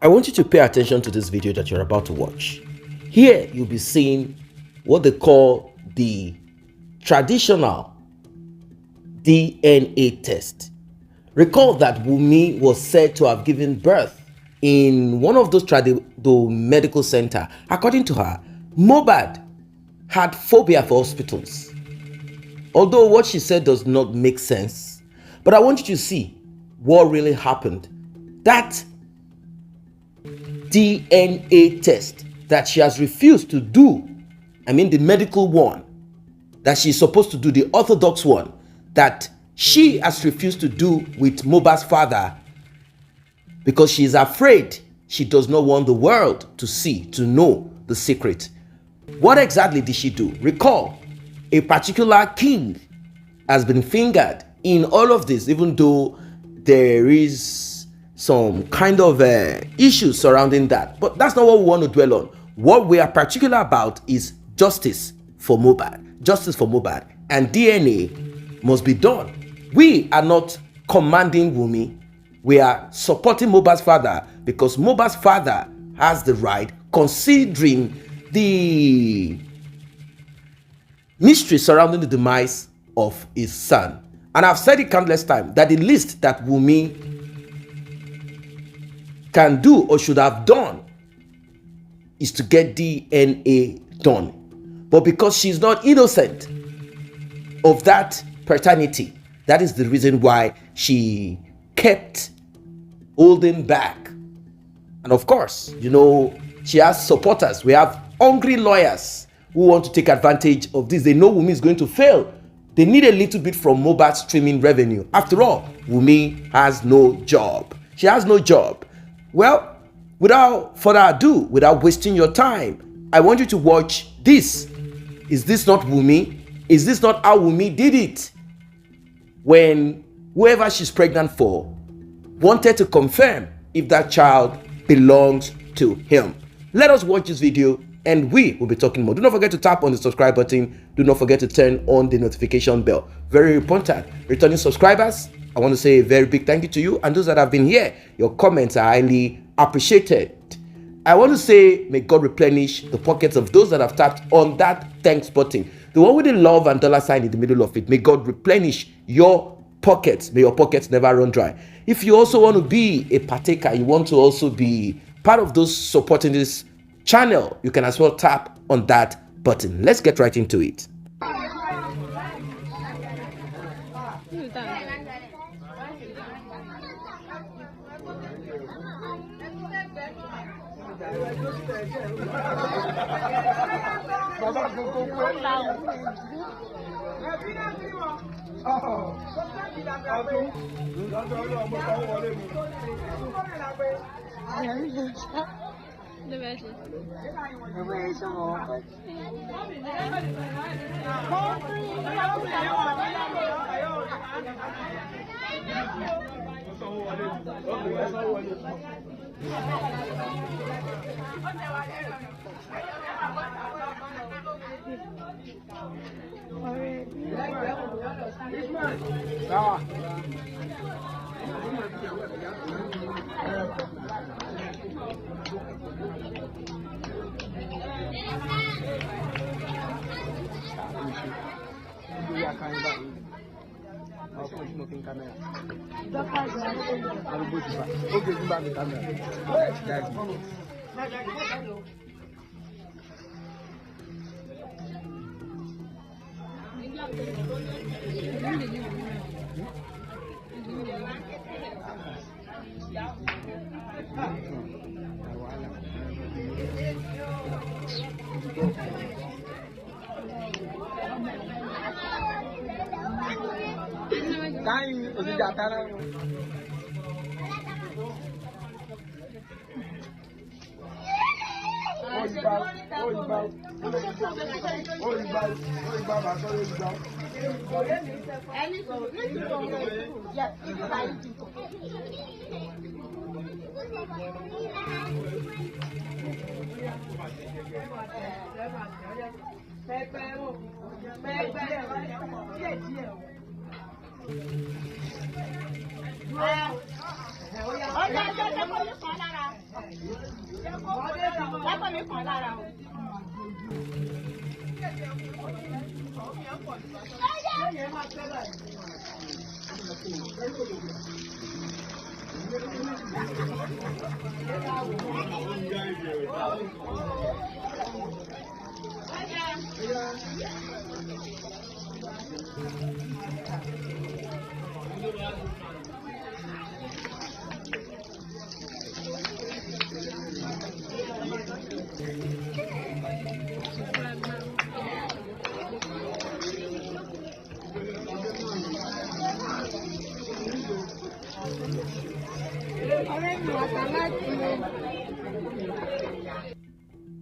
I want you to pay attention to this video that you're about to watch. Here you'll be seeing what they call the traditional DNA test. Recall that Wunmi was said to have given birth in one of those medical centers. According to her, Mohbad had phobia for hospitals. Although what she said does not make sense, but I want you to see what really happened. That DNA test that she has refused to do, the medical one that she's supposed to do, the orthodox one that she has refused to do with Mohbad's father because she is afraid she does not want the world to see, to know the secret. What exactly did she do? Recall, a particular king has been fingered in all of this, even though there is some kind of issues surrounding that. But that's not what we want to dwell on. What we are particular about is justice for Mohbad. Justice for Mohbad. And DNA must be done. We are not commanding Wunmi. We are supporting Mohbad's father because Mohbad's father has the right, considering the mystery surrounding the demise of his son. And I've said it countless times that the least that Wunmi can do or should have done is to get DNA done. But because she's not innocent of that paternity, that is the reason why she kept holding back. And of course, she has supporters. We have hungry lawyers who want to take advantage of this. They know Wunmi is going to fail. They need a little bit from Mohbad's streaming revenue. After all, Wunmi has no job. She has no job. Well, without further ado, without wasting your time, I want you to watch this. Is this not Wunmi? Is this not how Wunmi did it? When whoever she's pregnant for wanted to confirm if that child belongs to him. Let us watch this video and we will be talking more. Do not forget to tap on the subscribe button. Do not forget to turn on the notification bell. Very important. Returning subscribers, I want to say a very big thank you to you. And those that have been here, your comments are highly appreciated. I want to say, may God replenish the pockets of those that have tapped on that thanks button. The one with the love and dollar sign in the middle of it. May God replenish your pockets. May your pockets never run dry. If you also want to be a partaker, you want to also be part of those supporting this channel, you can as well tap on that button. Let's get right into it.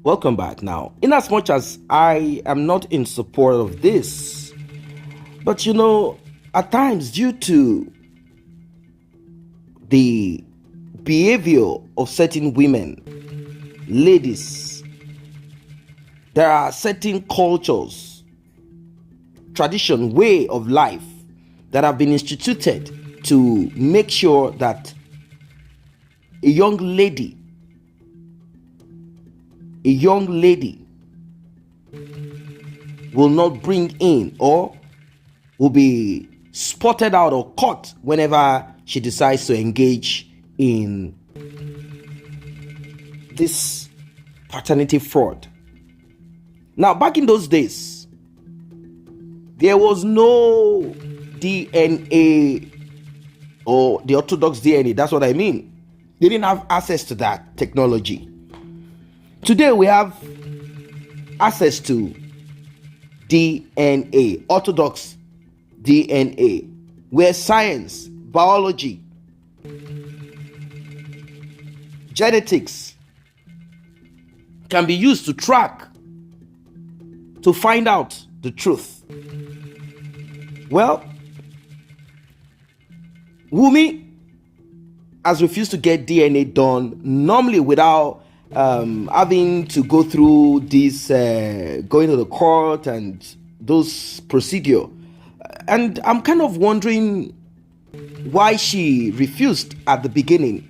Welcome back. Now, in as much as I am not in support of this, but at times, due to the behavior of certain women, ladies, there are certain cultures, tradition, way of life that have been instituted to make sure that a young lady will not bring in or will be spotted out or caught whenever she decides to engage in this paternity fraud. Now, back in those days, there was no DNA or the orthodox DNA. That's what I mean. They didn't have access to that technology. Today, we have access to DNA, orthodox DNA, where science, biology, genetics can be used to track, to find out the truth. Well, Wunmi has refused to get DNA done, normally without having to go through this, going to the court and those procedure. And I'm kind of wondering why she refused at the beginning.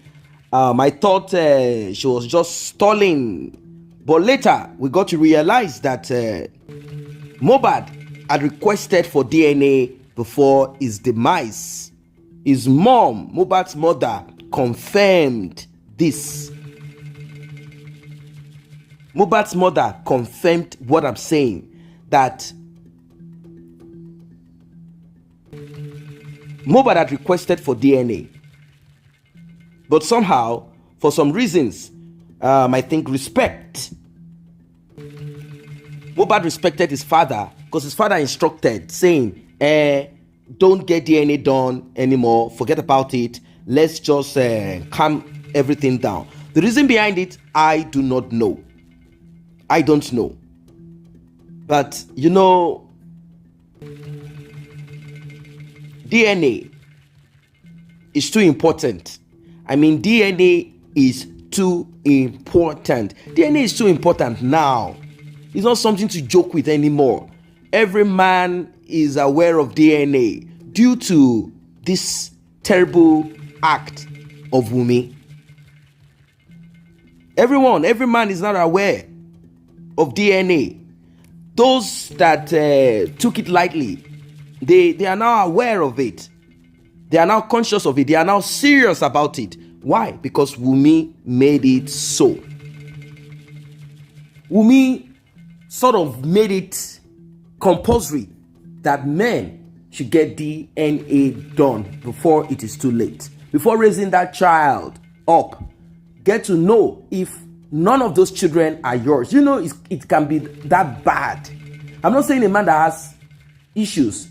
I thought she was just stalling, but later we got to realize that Mohbad had requested for DNA before his demise. His mom, Mohbad's mother, confirmed this. Mohbad's mother confirmed what I'm saying, that Mohbad had requested for DNA, but somehow, for some reasons, I think respect, Mohbad respected his father because his father instructed, saying, don't get DNA done anymore, forget about it, let's just calm everything down. The reason behind it, I do not know. I don't know. But DNA is too important. I mean, DNA is too important. DNA is too important now. It's not something to joke with anymore. Every man is aware of DNA due to this terrible act of Wunmi. Every man is not aware of DNA. Those that took it lightly, they are now aware of it. They are now conscious of it. They are now serious about it. Why? Because Wunmi made it so. Wunmi sort of made it compulsory that men should get DNA done before it is too late. Before raising that child up, get to know if none of those children are yours. It can be that bad. I'm not saying a man that has issues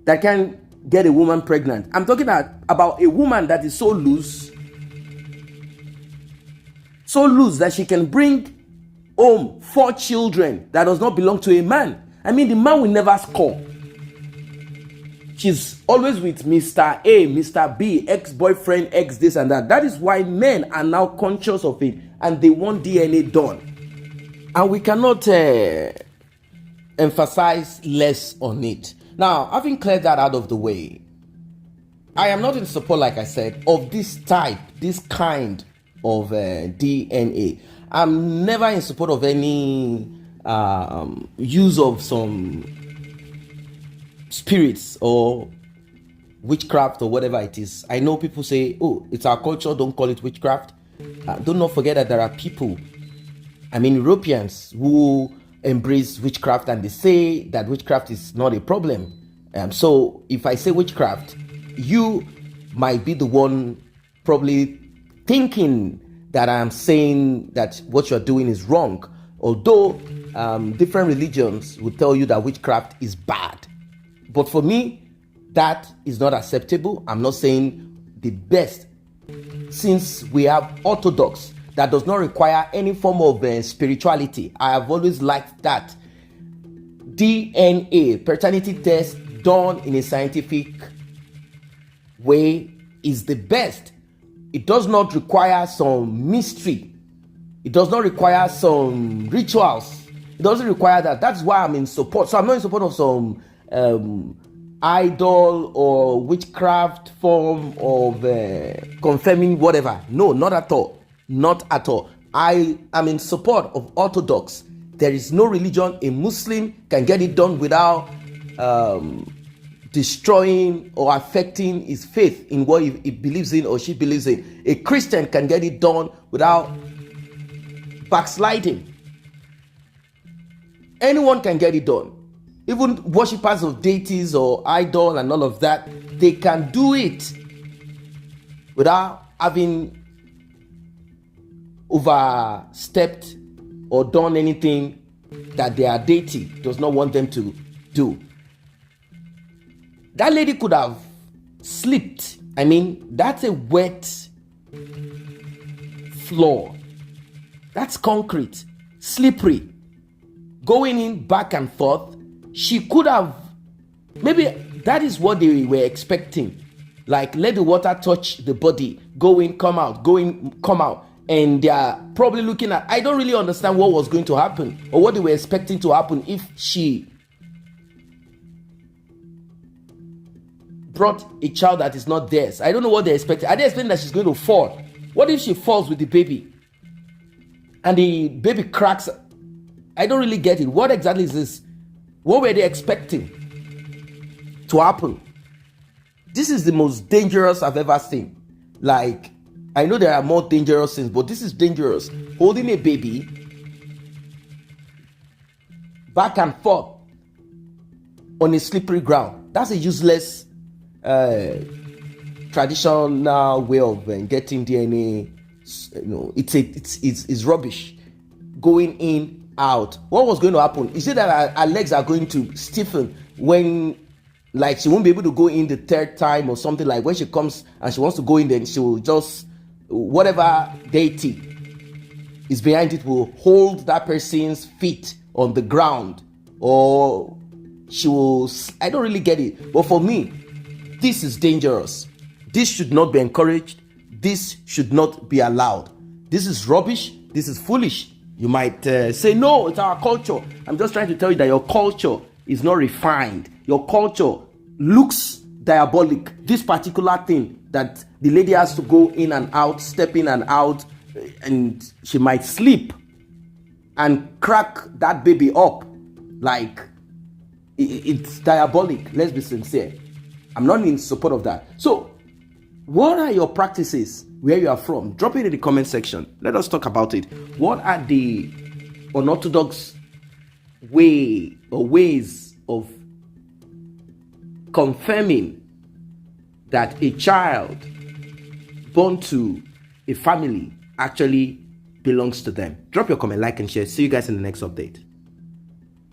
that can get a woman pregnant. I'm talking about a woman that is so loose that she can bring home 4 children that does not belong to a man. I mean, the man will never score. She's always with Mr. A, Mr. B, ex-boyfriend, ex this and that. That is why men are now conscious of it and they want DNA done. And we cannot emphasize less on it. Now, having cleared that out of the way, I am not in support, like I said, of this type, this kind of DNA. I'm never in support of any use of some spirits or witchcraft or whatever it is. I know people say, oh, it's our culture, don't call it witchcraft. Do not forget that there are people, Europeans, who embrace witchcraft, and they say that witchcraft is not a problem. So if I say witchcraft, you might be the one probably thinking that I'm saying that what you're doing is wrong. Although different religions will tell you that witchcraft is bad. But for me, that is not acceptable. I'm not saying the best. Since we have orthodox that does not require any form of spirituality, I have always liked that. DNA, paternity test done in a scientific way, is the best. It does not require some mystery. It does not require some rituals. It doesn't require that. That's why I'm in support. So I'm not in support of some idol or witchcraft form of confirming whatever. No, not at all. Not at all. I am in support of orthodox. There is no religion a Muslim can get it done without destroying or affecting his faith in what he believes in or she believes in. A Christian can get it done without backsliding. Anyone can get it done. Even worshippers of deities or idol and all of that, they can do it without having overstepped or done anything that their deity does not want them to do. That lady could have slipped. That's a wet floor. That's concrete, slippery, going in back and forth. She could have, maybe that is what they were expecting. Like, let the water touch the body, go in, come out, go in, come out. And they are probably looking at, I don't really understand what was going to happen or what they were expecting to happen if she brought a child that is not theirs. I don't know what they're expecting. Are they expecting that she's going to fall? What if she falls with the baby and the baby cracks? I don't really get it. What exactly is this? What were they expecting to happen? This is the most dangerous I've ever seen. Like, I know there are more dangerous things, but this is dangerous. Holding a baby back and forth on a slippery ground. That's a useless traditional way of getting DNA. It's rubbish. Going in, out. What was going to happen? Is it that her legs are going to stiffen when, like, she won't be able to go in the third time or something? Like, when she comes and she wants to go in, then she will just, whatever deity is behind it will hold that person's feet on the ground, or she will, I don't really get it. But for me, this is dangerous. This should not be encouraged. This should not be allowed. This is rubbish. This is foolish. You might say, no, it's our culture. I'm just trying to tell you that your culture is not refined. Your culture looks diabolic. This particular thing that the lady has to go in and out, step in and out, and she might sleep and crack that baby up. Like, it's diabolic. Let's be sincere. I'm not in support of that. So, what are your practices where you are from? Drop it in the comment section. Let us talk about it. What are the unorthodox ways of confirming that a child born to a family actually belongs to them? Drop your comment, like, and share. See you guys in the next update.